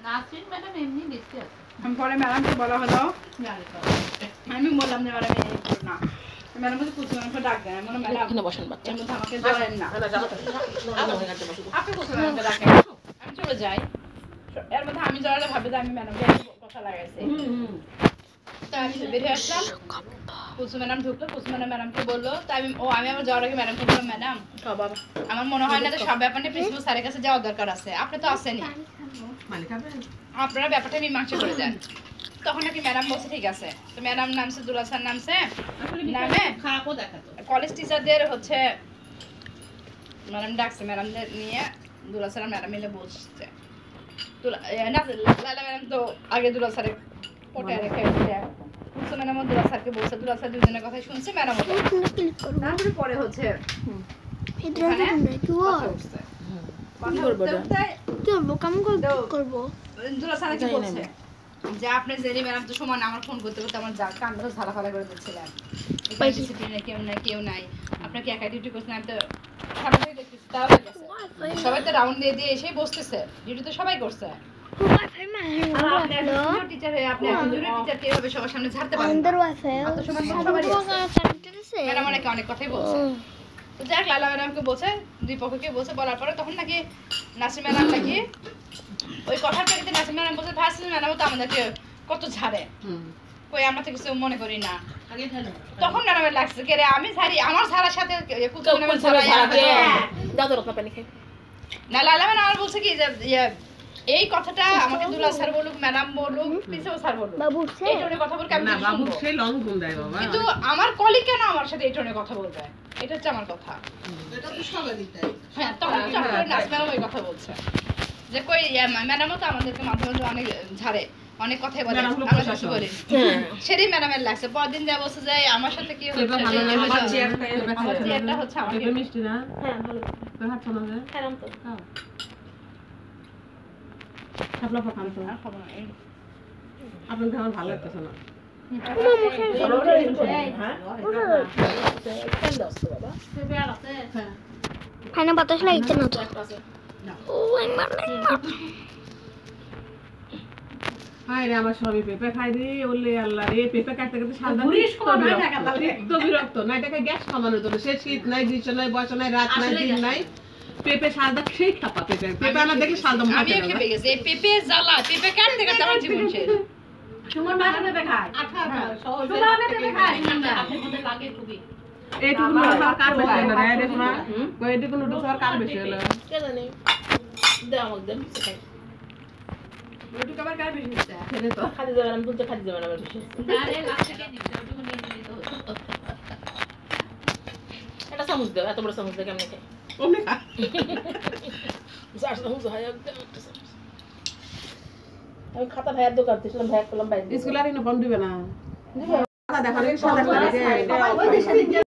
Nasrin madam এমনি দেখতে আছে। আমি পরে ম্যাডামকে বলা হলো, আমি বললাম যে ম্যাডাম এই করো না, ম্যাডাম বলছে কুচু ম্যাডামকে ডাক দেন। মনে ম্যাডাম এখানে বসেন বাচ্চা, এর মধ্যে আমাকে ধরেন না, আপনি কুচু ম্যাডামকে ডাকেন, আমি চলে যাই। এর মধ্যে আমি জড়ালে ভাবে যে আমি ম্যাডামকে কথা লাগাইছি। তো আমি বেরিয়ে আসলাম, কুচু ম্যাডাম ঢুকলো, কুচু ম্যাডামকে বললো, তাই আমি আমার যাওয়ার আগে ম্যাডামকে বললাম, ম্যাডাম আমার মনে হয় না যে সব ব্যাপারটা প্রিন্সিপাল স্যারের কাছে যাওয়ার দরকার আছে, আপনি তো আসেনি, আপনারা ব্যাপারটা মীমাংসা করে দেন। তখন নাকি ম্যাডাম বলছে ঠিক আছে। তো ম্যাডাম নামছে, দুলা স্যার নামছে, নামে কলেজ টিচারদের হচ্ছে ম্যাডাম ডাকছে, ম্যাডামদের নিয়ে দুলা স্যার আর ম্যাডাম মিলে বসছে। লালা ম্যাডাম তো আগে দুলা স্যারের পটে রেখে ম্যাডাম দুলা স্যারকে বলছে, দুলা স্যার দুজনের কথা শুনছে, ম্যাডাম তারপরে পরে হচ্ছে দুলা স্যার কি বলছে যে আপনি জেরি ম্যাডাম তো সমান আমার ফোন করতে করতে আমার কান্না ঝালাফালা করে দিচ্ছিলেন, কেউ নাই, আপনাকে একা ডিউটি করছেন, আমি তো সবাই দেখতেছি, তাও সবাই তো রাউন্ড দিয়ে দিয়ে এসেই বসতেছে, ডিউটি তো সবাই করছে। টিচার হয়ে আপনি একজন টিচার কিভাবে সবার সামনে ঝাড়তে পারেন? ম্যাডাম অনেকে অনেক কথাই বলছে। তো যাক লালা ম্যাডামকে বলছে, দুই পক্ষকে বলছে, বলার পরে তখন নাকি নাসরিন ম্যাডাম নাকি ওই কথার প্রেক্ষিতে নাসরিন ম্যাডাম বলছে, ভার্সিটি ম্যাডামও তো আমাদেরকে কত ঝাড়ে, কই আমরা তো কিছু মনে করি না। তখন ম্যাডামের লাগছে কে রে আমি ঝাড়ি, আমার ঝাড়ার সাথে না লালা ম্যাডাম আমার বলছে কি যে এই কথাটা আমাকে দুলা স্যার বলুক, ম্যাডাম বলুক, প্রিন্সিপাল স্যার বলুক, এই টোনে কথা বলকে আমি কিন্তু আমার কলিগ কেন আমার সাথে এই টোনে কথা বলবে, এটা হচ্ছে আমার কথা। এটা তো সবারই তাই। হ্যাঁ, তখন নাসরিন ম্যাডাম ওই কথা বলছে যে কই ম্যাডামও তো আমাদেরকে মাঝে মাঝে অনেক ঝাড়ে, অনেক কথাই বলে, আমরা কিছু বলি, সেটাই ম্যাডামের লাগছে। পরদিন যা বলছে যে আমার সাথে কি হচ্ছে, আমার চেয়ারটা হচ্ছে আমাকে মিষ্টি না। হ্যাঁ ভালো, তোর হাত শোনা যায়, হ্যাঁ নাম তো আপনা পকান তো আপনার আমার ভালো লাগতেছে না। খানা বাতাস লাগছে না তো। হাই রে আমার সবই পেঁপে খাই রে, ওলে আল্লাহ রে, পেঁপে কাটতে কাটতে সাদা তো বিরক্ত না, এটাকে গ্যাস কমানোর জন্য, সে শীত নাই, গ্রীষ্ম নাই, বর্ষা নাই, রাত নাই, দিন নাই, পেঁপে সাদা সেই খাপা পেঁপে, পেঁপে আমার দেখে সাদা আমি খেপে গেছি, এই পেঁপে জ্বালা, পেঁপে কাটতে কাটতে আমার জীবন শেষ। সুমন ভাই পেঁপে খায়, আঠা সহজে পেঁপে খায়, আপনার মধ্যে লাগে খুবই। এইটুকু নুডলস আর কার বেশি হলো রে দেখো না, কই এইটুকু নুডলস আর কার বেশি হলো কে জানে, দাও আমাকে দেন খাই, ওইটুকু আবার কার বেশি হচ্ছে, খেলে তো খালি যাবেন, আমি বলতে খালি যাবেন আমার বেশি, আরে লাস্ট থেকে নিচে ওইটুকু নিয়ে নিতে হতো। এটা চামচ দাও, এত বড় চামচ দিয়ে কেমনে খাই, ওমনি খা, যার চামচ হয় একটা চামচ। আমি খাতা ভাইয়ের দোকান থেকে ভাইয়া করলাম বাইরে স্কুল আর ইউনিফর্ম দিবে না, দিবে দেখা দেখো সাদা করে